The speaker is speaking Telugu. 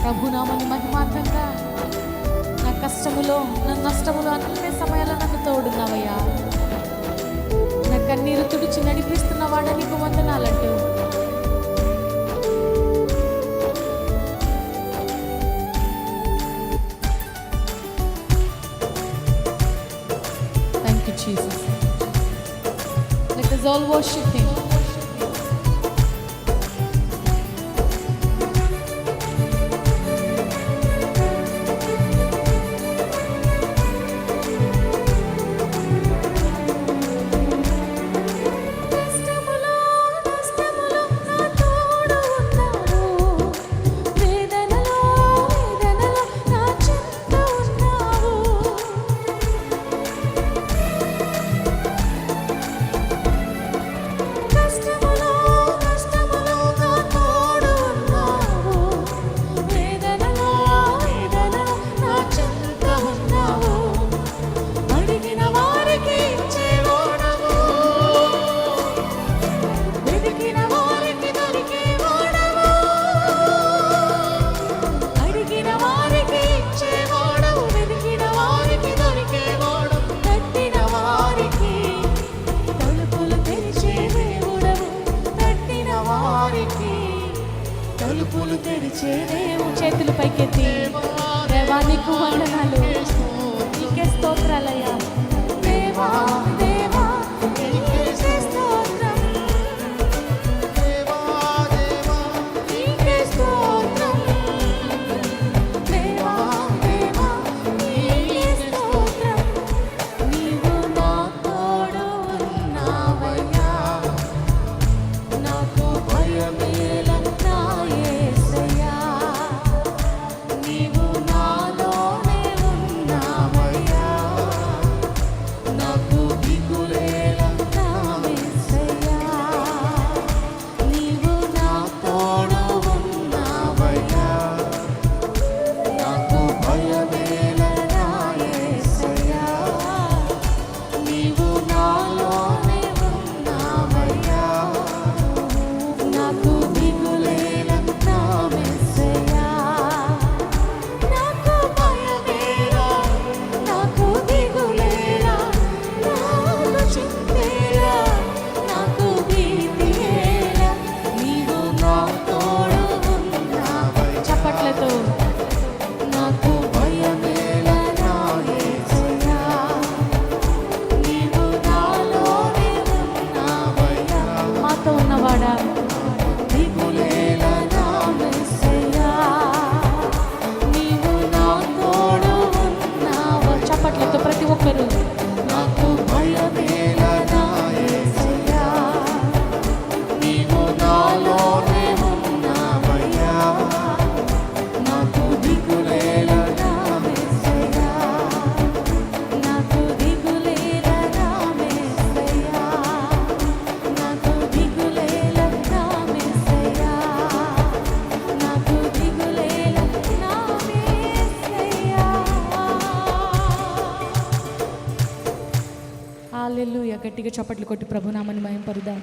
ప్రభునామని మహిమార్థంగా నా కష్టములో, నా నష్టములో అన్ని సమయాల్లో నన్ను తోడున్నావయ్యా. నా కన్నీరు తుడిచి నడిపిస్తున్న వాడ నీకు వందనాలంటూ thank you Jesus. Let us all worship him. తలుపులు తెరిచే దేవుడు. చేతులు పైకెత్తి దేవా నీకు వందనాలు, నీకే స్తోత్రాలయ్యా. దేవా దేవా నీకే స్తోత్రం, దేవా దేవా నీకే స్తోత్రం, దేవా దేవా నీకే స్తోత్రం. నీవు నా తోడు ఉన్నావయ్యా, నాకు భయమేల హల్లెలూయా. గట్టిగా చప్పట్లు కొట్టి ప్రభునామని మహిమపరుదాం.